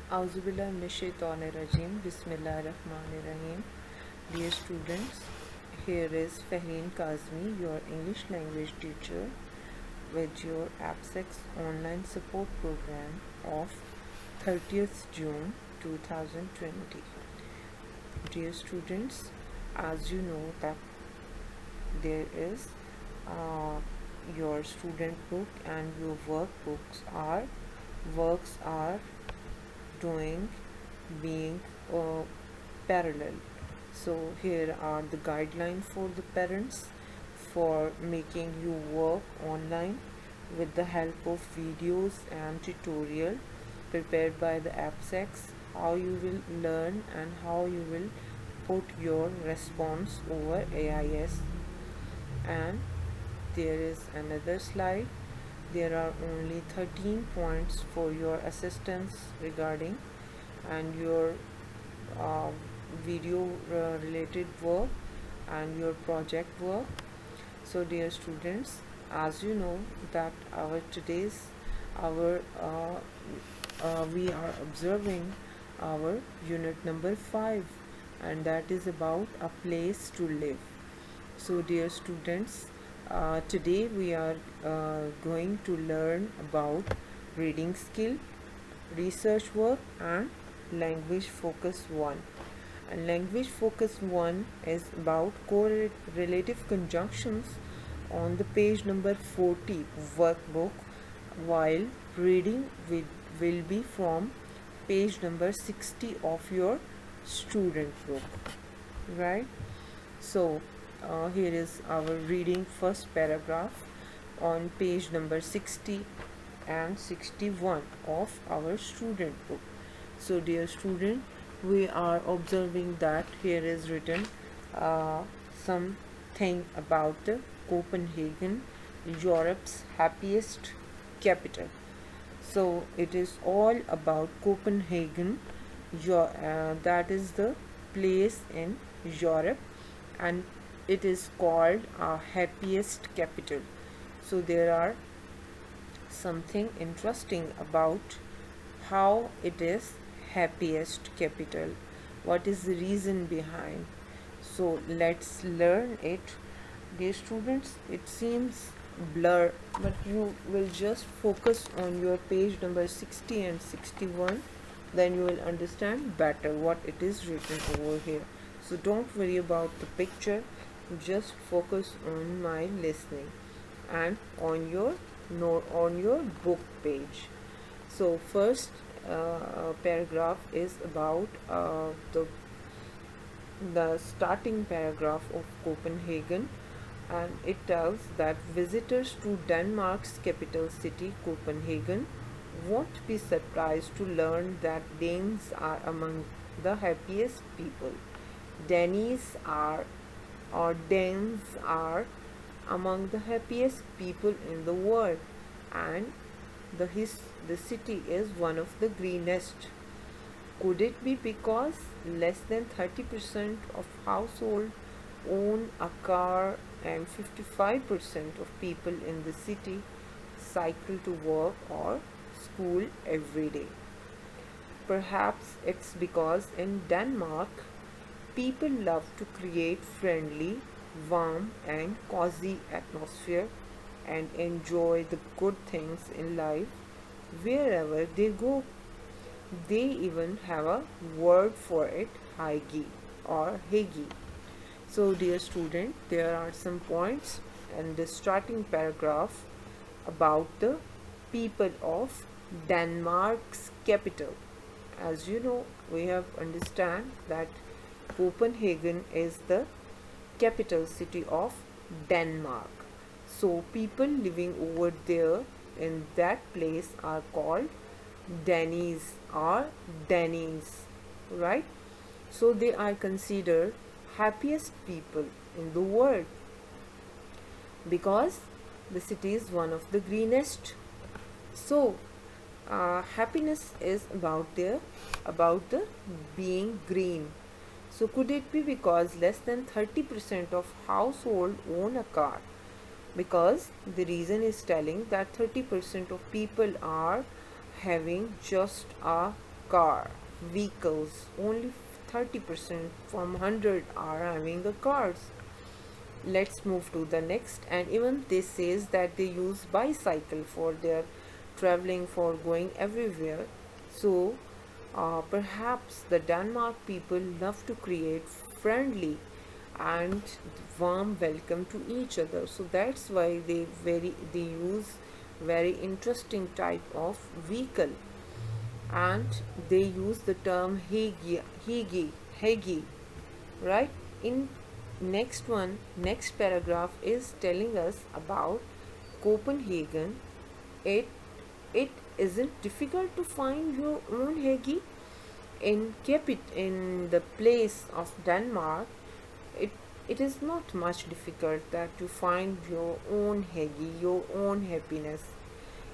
Auzubillah Rajim. Bismillahirrahmanirrahim. Dear students, here is Fahreen Kazmi, your English language teacher, with your APSEX online support program of 30th June 2020. Dear students, as you know that there is your student book and your works are doing being parallel. So here are the guidelines for the parents for making you work online with the help of videos and tutorial prepared by the AppSex, how you will learn and how you will put your response over AIS. And there is another slide. There are only 13 points for your assistance regarding and your video related work and your project work. So dear students, as you know that we are observing our unit number 5, and that is about a place to live. So dear students, today we are going to learn about reading skill, research work and language focus 1. And language focus 1 is about correlative conjunctions on the page number 40 workbook, while reading will be from page number 60 of your student book, right? So here is our reading first paragraph on page number 60 and 61 of our student book. So dear student, we are observing that here is written something about the Copenhagen, Europe's happiest capital. So it is all about Copenhagen. That is the place in Europe, and it is called our happiest capital. So there are something interesting about how it is happiest capital. What is the reason behind? So let's learn it. Dear students, it seems blur, but you will just focus on your page number 60 and 61, then you will understand better what it is written over here. So don't worry about the picture, just focus on my listening and on your book page. So first paragraph is about the starting paragraph of Copenhagen, and it tells that visitors to Denmark's capital city Copenhagen won't be surprised to learn that Danes are among the happiest people. Danes are among the happiest people in the world, and the city is one of the greenest. Could it be because less than 30% of households own a car and 55% of people in the city cycle to work or school every day? Perhaps it's because in Denmark, people love to create friendly, warm and cozy atmosphere and enjoy the good things in life wherever they go. They even have a word for it, hygge or hygge. So dear student, there are some points in the starting paragraph about the people of Denmark's capital. As you know, we have understand that Copenhagen is the capital city of Denmark. So people living over there in that place are called Danes or Danes, right? So they are considered happiest people in the world because the city is one of the greenest. So happiness is about the being green. So could it be because less than 30% of household own a car? Because the reason is telling that 30% of people are having just a car, vehicles. Only 30% from 100 are having a cars. Let's move to the next. And even this says that they use bicycle for their traveling, for going everywhere. So perhaps the Denmark people love to create friendly and warm welcome to each other. So that's why they use very interesting type of vehicle, and they use the term hegi, right? In next paragraph is telling us about Copenhagen. It it isn't difficult to find your own hegi in the place of Denmark. It is not much difficult that to find your own hegi, your own happiness.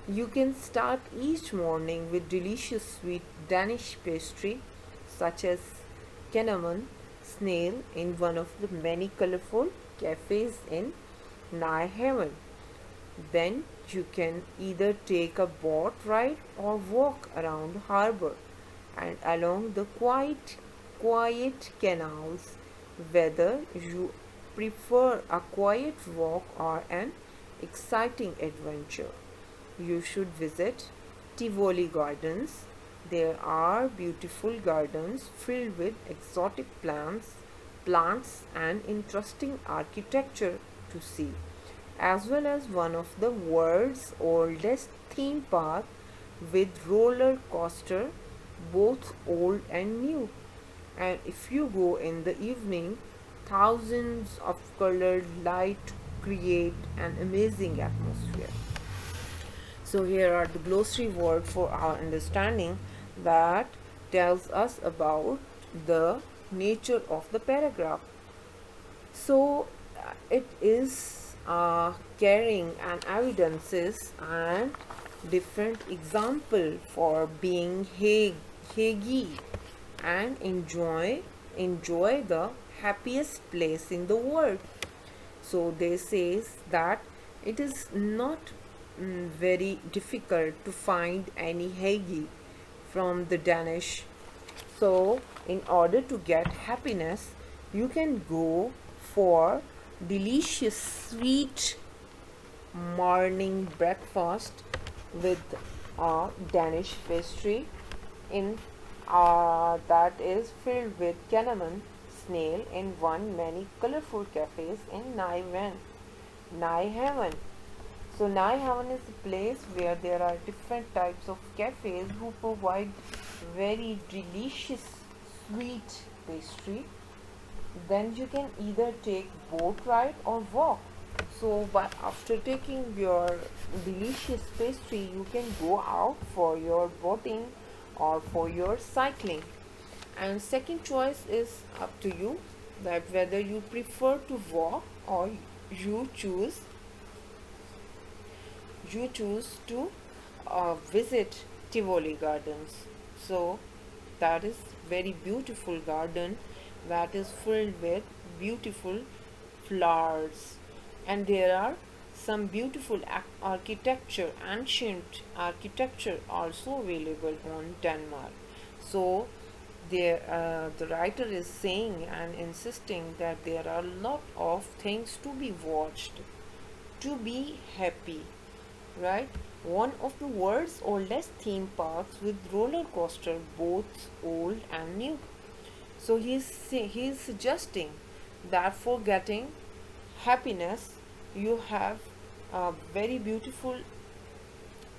You can start each morning with delicious sweet Danish pastry such as cinnamon snail in one of the many colorful cafes in Nyhavn. Then you can either take a boat ride or walk around the harbor and along the quiet canals. Whether you prefer a quiet walk or an exciting adventure, you should visit Tivoli Gardens. There are beautiful gardens filled with exotic plants and interesting architecture to see, as well as one of the world's oldest theme park with roller coaster, both old and new. And if you go in the evening, thousands of colored light create an amazing atmosphere. So here are the glossary word for our understanding that tells us about the nature of the paragraph. So it is carrying an evidences and different example for being hegi and enjoy the happiest place in the world. So they says that it is not very difficult to find any hegi from the Danish. So in order to get happiness, you can go for delicious sweet morning breakfast with a Danish pastry in that is filled with cinnamon snail in one many colorful cafes in Nyhavn. So Nyhavn is a place where there are different types of cafes who provide very delicious sweet pastry. Then you can either take boat ride or walk. So after taking your delicious pastry, you can go out for your boating or for your cycling. And second choice is up to you, that whether you prefer to walk or you choose to visit Tivoli Gardens. So that is very beautiful garden that is filled with beautiful flowers, and there are some beautiful ancient architecture also available on Denmark. So the writer is saying and insisting that there are a lot of things to be watched to be happy, right? One of the world's oldest theme parks with roller coaster, both old and new. So he's suggesting that for getting happiness, you have a very beautiful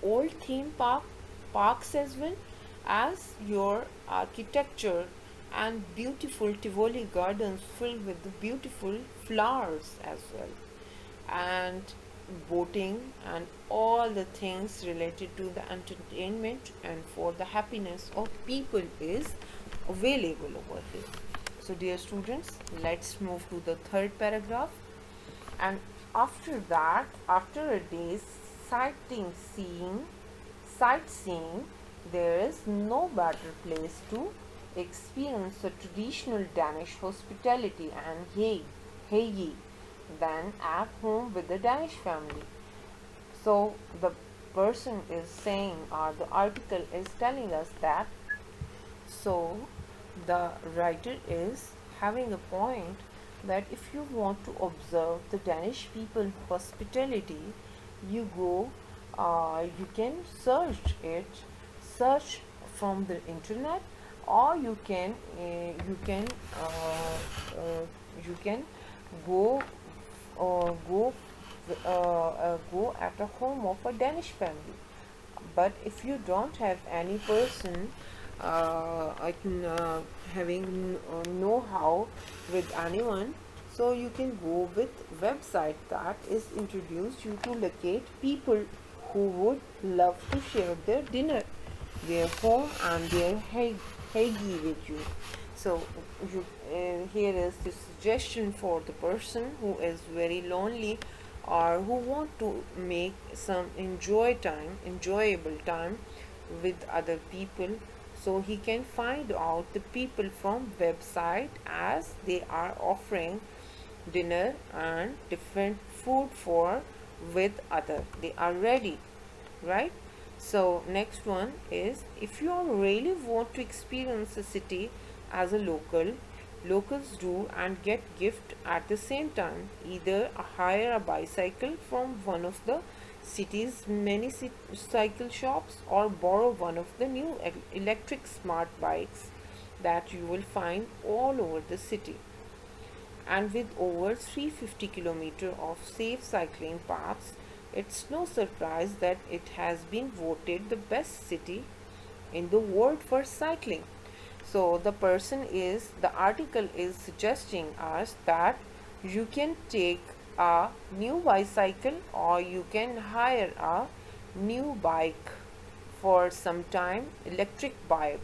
old theme parks as well as your architecture and beautiful Tivoli gardens filled with the beautiful flowers as well, and boating and all the things related to the entertainment and for the happiness of people is available over here. So dear students, let's move to the third paragraph. And after that, after a day's sightseeing, there is no better place to experience the traditional Danish hospitality and hygge than at home with the Danish family. So the person is saying, or the article is telling us that So the writer is having a point that if you want to observe the Danish people hospitality, you go, you can search from the internet, or you can you can go go go at a home of a Danish family. But if you don't have any person I can having know-how with anyone, so you can go with website that is introduced you to locate people who would love to share their dinner, their home and their hagi with you. So you, here is the suggestion for the person who is very lonely or who want to make some enjoyable time with other people. So he can find out the people from website as they are offering dinner and different food for with other. They are ready, right? So next one is, if you really want to experience a city as a locals do and get gift at the same time. Either hire a bicycle from one of the city's many cycle shops, or borrow one of the new electric smart bikes that you will find all over the city. And with over 350 kilometers of safe cycling paths, it's no surprise that it has been voted the best city in the world for cycling. So the article is suggesting us that you can take a new bicycle or you can hire a new bike for some time, electric bike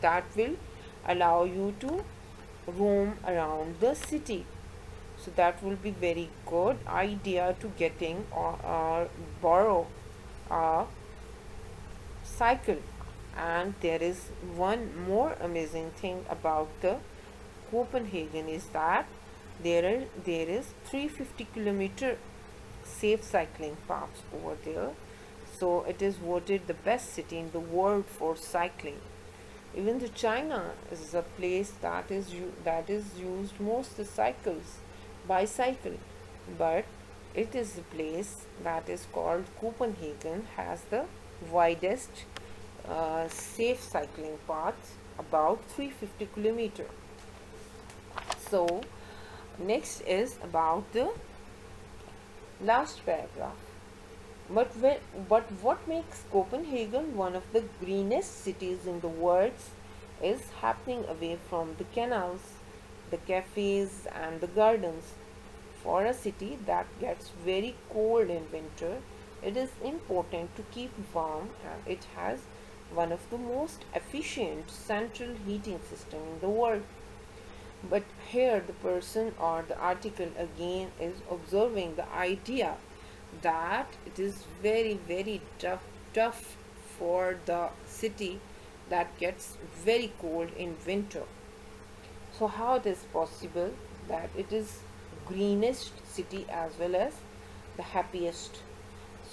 that will allow you to roam around the city. So that will be very good idea to getting or borrow a cycle. And there is one more amazing thing about the Copenhagen is that there is 350-kilometer safe cycling paths over there. So it is voted the best city in the world for cycling. Even the China is a place that is used most the cycles, bicycle, but it is a place that is called Copenhagen has the widest safe cycling path, about 350 kilometer. So next is about the last paragraph. But what makes Copenhagen one of the greenest cities in the world is happening away from the canals, the cafes and the gardens. For a city that gets very cold in winter, it is important to keep warm, and it has one of the most efficient central heating system in the world. But here the person or the article again is observing the idea that it is very tough for the city that gets very cold in winter. So how it is possible that it is greenest city as well as the happiest?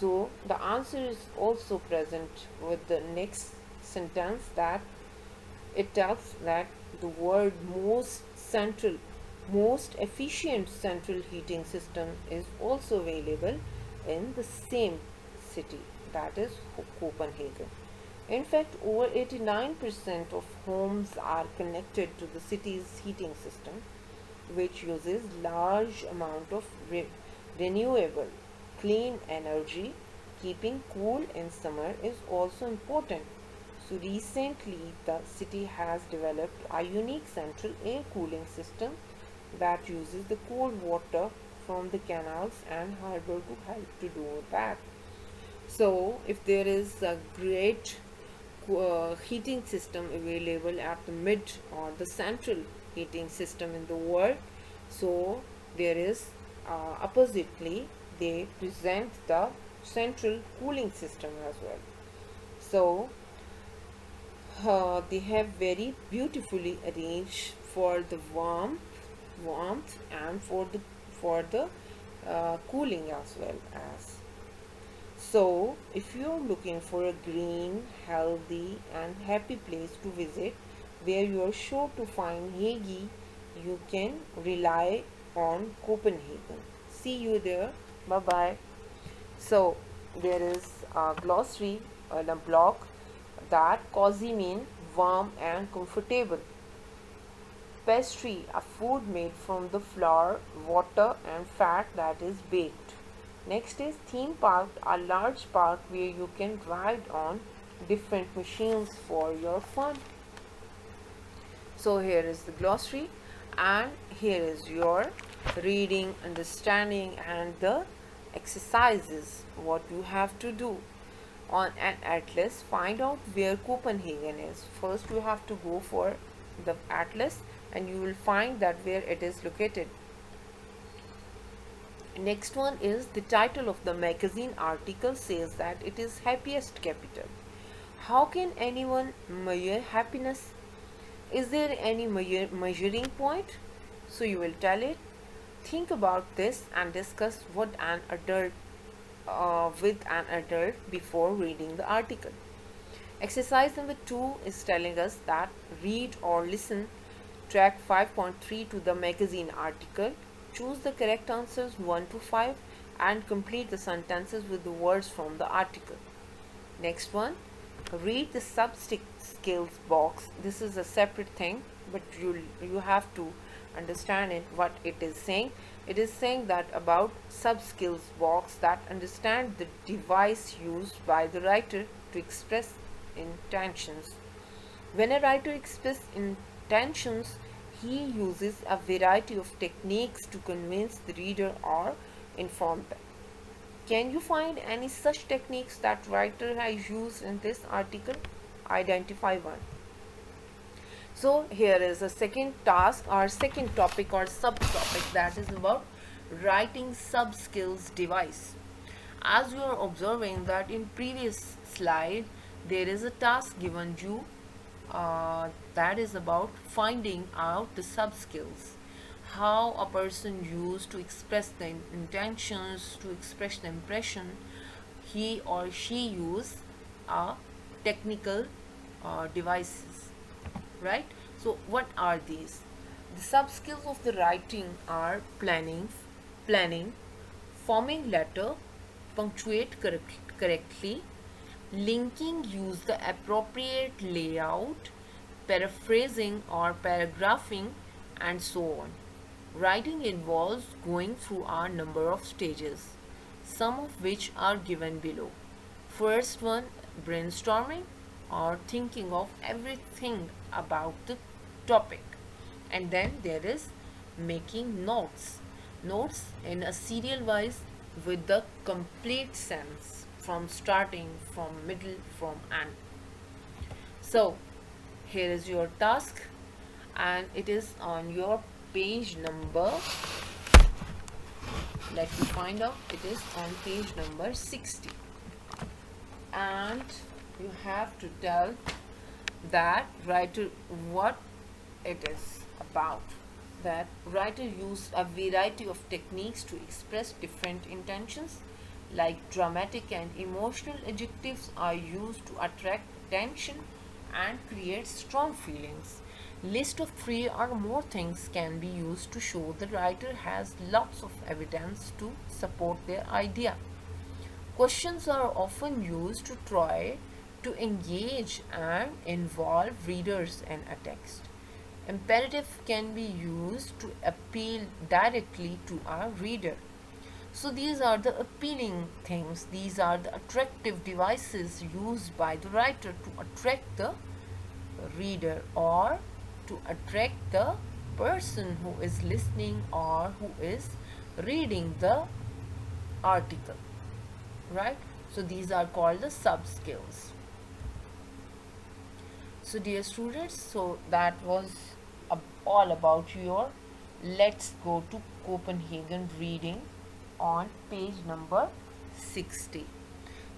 So the answer is also present with the next sentence, that it tells that the word most efficient central heating system is also available in the same city, that is Copenhagen. In fact, over 89% of homes are connected to the city's heating system, which uses large amount of renewable clean energy. Keeping cool in summer is also important. So recently the city has developed a unique central air cooling system that uses the cold water from the canals and harbor to help to do that. So if there is a great heating system available at the mid or the central heating system in the world, so there is oppositely they present the central cooling system as well. So they have very beautifully arranged for the warmth and for the cooling as well as. So, if you're looking for a green, healthy, and happy place to visit where you're sure to find Hegi, you can rely on Copenhagen. See you there. Bye bye. So, there is a glossary on a block that cozy means warm and comfortable. Pastry, a food made from the flour, water, and fat that is baked. Next is theme park, a large park where you can ride on different machines for your fun. So here is the glossary, and here is your reading, understanding, and the exercises what you have to do. On an atlas, find out where Copenhagen is. First you have to go for the atlas and you will find that where it is located. Next one is the title of the magazine article says that it is happiest capital. How can anyone measure happiness? Is there any measuring point? So you will tell it. Think about this and discuss what an adult with an adult before reading the article. Exercise number 2 is telling us that read or listen track 5.3 to the magazine article. Choose the correct answers 1 to 5 and complete the sentences with the words from the article. Next one, read the sub skills box. This is a separate thing, but you have to understand it what it is saying. It is saying that about sub skills box that understand the device used by the writer to express intentions. When a writer expresses intentions, he uses a variety of techniques to convince the reader or inform them. Can you find any such techniques that writer has used in this article? Identify one. So here is a second task or second topic or subtopic that is about writing sub skills device. As you are observing that in previous slide there is a task given you that is about finding out the sub skills, how a person used to express the intentions, to express the impression. He or she use technical devices, right? So what are these? The sub skills of the writing are planning, forming letter, punctuate correctly, linking, use the appropriate layout, paraphrasing or paragraphing, and so on. Writing involves going through a number of stages, some of which are given below. First one, brainstorming or thinking of everything about the topic. And then there is making notes. Notes in a serial wise with the complete sense from starting, from middle, from end. So here is your task and it is on your page number, let me find out, it is on page number 60, and you have to tell that writer what it is about. That writer used a variety of techniques to express different intentions, like dramatic and emotional adjectives are used to attract attention and create strong feelings. List of 3 or more things can be used to show the writer has lots of evidence to support their idea. Questions are often used to try to engage and involve readers in a text. Imperative can be used to appeal directly to our reader. So these are the appealing things, these are the attractive devices used by the writer to attract the reader or to attract the person who is listening or who is reading the article, right? So these are called the sub skills. So dear students, so that was all about your let's go to Copenhagen reading on page number 60.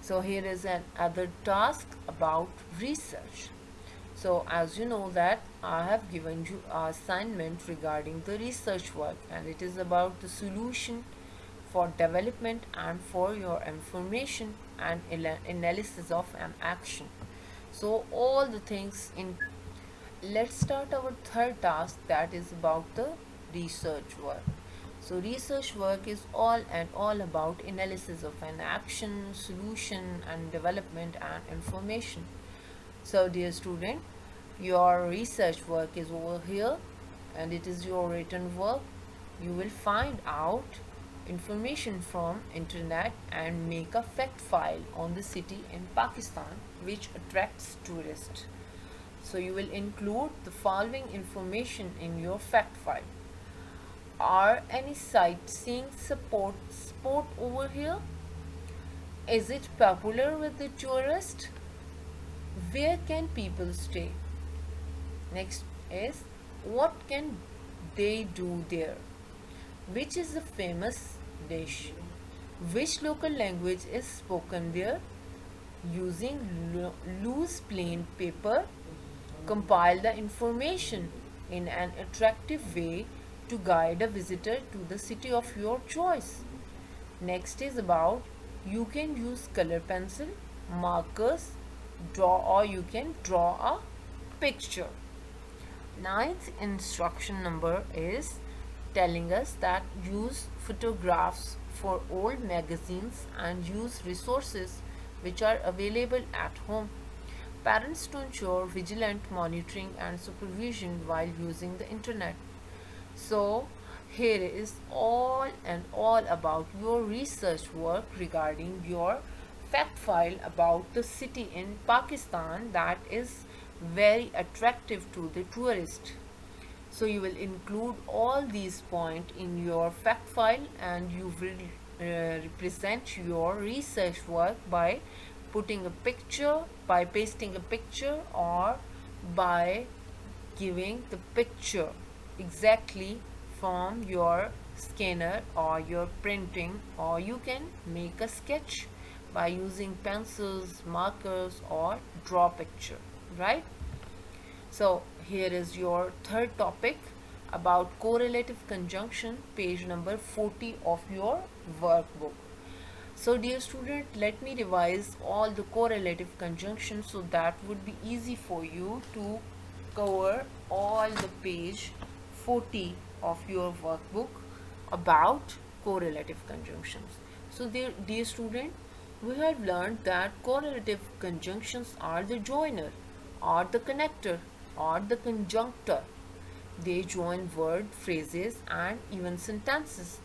So here is another task about research. So as you know that I have given you an assignment regarding the research work, and it is about the solution for development and for your information. and analysis of an action. So all the things in. Let's start our third task, that is about the research work. So research work is all and all about analysis of an action, solution and development and information. So dear student, your research work is over here and it is your written work. You will find out information from internet and make a fact file on the city in Pakistan which attracts tourists. So you will include the following information in your fact file. Are any sightseeing spot over here? Is it popular with the tourists? Where can people stay? Next is, what can they do there? Which is the famous dish? Which local language is spoken there? Using loose plain paper, compile the information in an attractive way to guide a visitor to the city of your choice. Next is about, you can use color pencil, markers, or you can draw a picture. Ninth instruction number is telling us that use photographs for old magazines and use resources which are available at home. Parents to ensure vigilant monitoring and supervision while using the internet. So here is all and all about your research work regarding your fact file about the city in Pakistan that is very attractive to the tourist. So you will include all these points in your fact file and you will represent your research work by putting a picture, by pasting a picture, or by giving the picture exactly from your scanner or your printing, or you can make a sketch by using pencils, markers, or draw picture, right? So here is your third topic about correlative conjunction, page number 40 of your workbook. So dear student, let me revise all the correlative conjunctions so that would be easy for you to cover all the page 40 of your workbook about correlative conjunctions. So dear student, we have learned that correlative conjunctions are the joiner or the connector or the conjunctor. They join word, phrases and even sentences.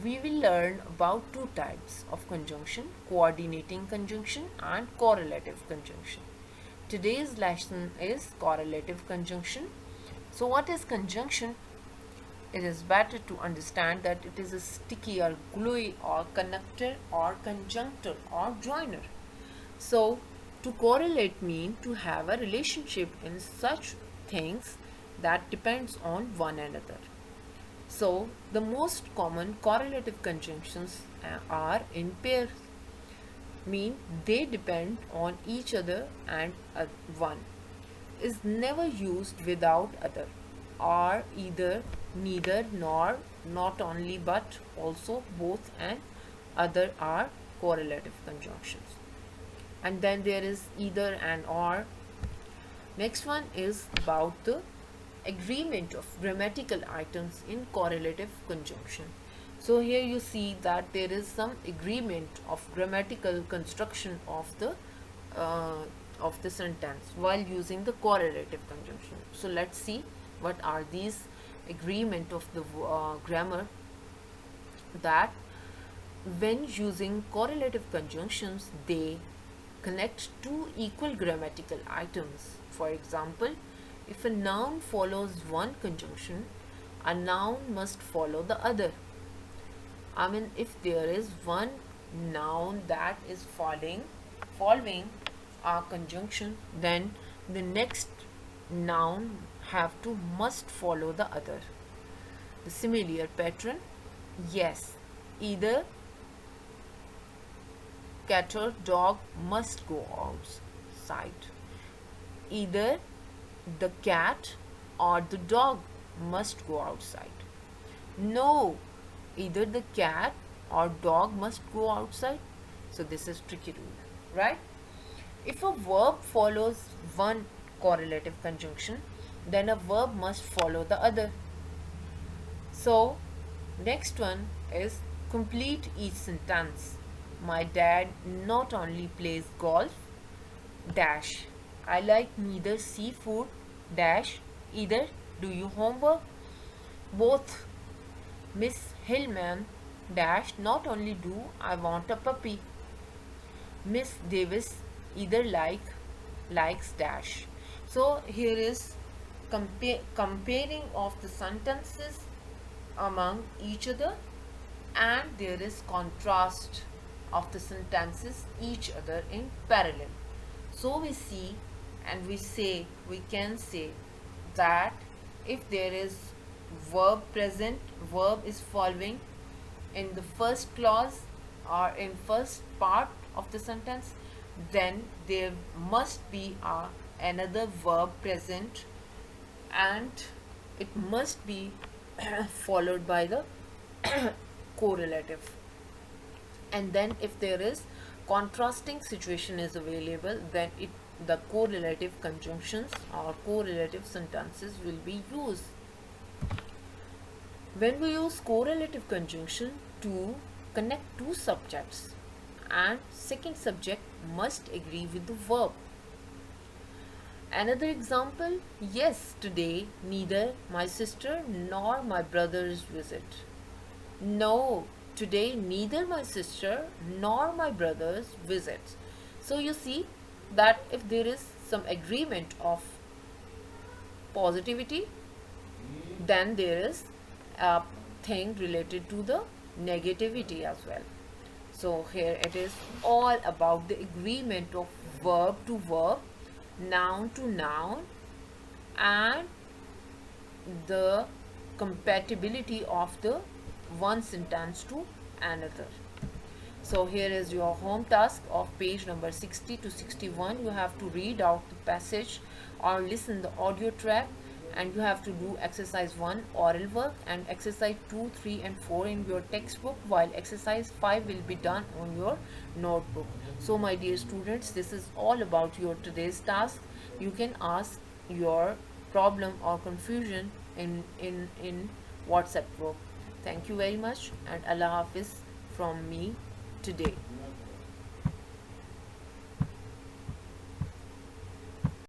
We will learn about two types of conjunction, coordinating conjunction and correlative conjunction. Today's lesson is correlative conjunction. So what is conjunction? It is better to understand that it is a sticky or gluey or connector or conjunctor or joiner. So to correlate means to have a relationship in such things that depends on one another. So the most common correlative conjunctions are in pairs, mean they depend on each other, and one is never used without other, or either, neither, nor, not only, but also, both and other are correlative conjunctions. And then there is either and or. Next one is about the agreement of grammatical items in correlative conjunction. So here you see that there is some agreement of grammatical construction of the sentence while using the correlative conjunction. So let's see what are these agreement of the grammar. That when using correlative conjunctions, they connect two equal grammatical items. For example, if a noun follows one conjunction, a noun must follow the other. I mean, if there is one noun that is following a conjunction, then the next noun must follow the other. The similar pattern, yes, either cat or dog must go outside. Either the cat or the dog must go outside. No, either the cat or dog must go outside. So this is tricky rule, right? If a verb follows one correlative conjunction, then a verb must follow the other. So, next one is complete each sentence. My dad not only plays golf, dash. I like neither seafood, dash, either do you homework. Both. Miss Hillman, dash, not only do I want a puppy. Miss Davis either likes dash. So here is comparing of the sentences among each other, and there is contrast of the sentences each other in parallel. So we see and we can say that if there is verb present, verb is following in the first clause or in first part of the sentence, then there must be another verb present, and it must be followed by the correlative. And then if there is contrasting situation is available, then the correlative conjunctions or correlative sentences will be used. When we use correlative conjunction to connect two subjects, and second subject must agree with the verb. Another example, yes, today neither my sister nor my brothers visit. No, today neither my sister nor my brothers visit. So you see that if there is some agreement of positivity, then there is a thing related to the negativity as well. So here it is all about the agreement of verb to verb, noun to noun, and the compatibility of the one sentence to another. So here is your home task of page number 60 to 61. You have to read out the passage or listen the audio track, and you have to do exercise 1 oral work and exercise 2, 3 and 4 in your textbook, while exercise 5 will be done on your notebook. So my dear students, this is all about your today's task. You can ask your problem or confusion in WhatsApp group. Thank you very much, and Allah Hafiz from me today.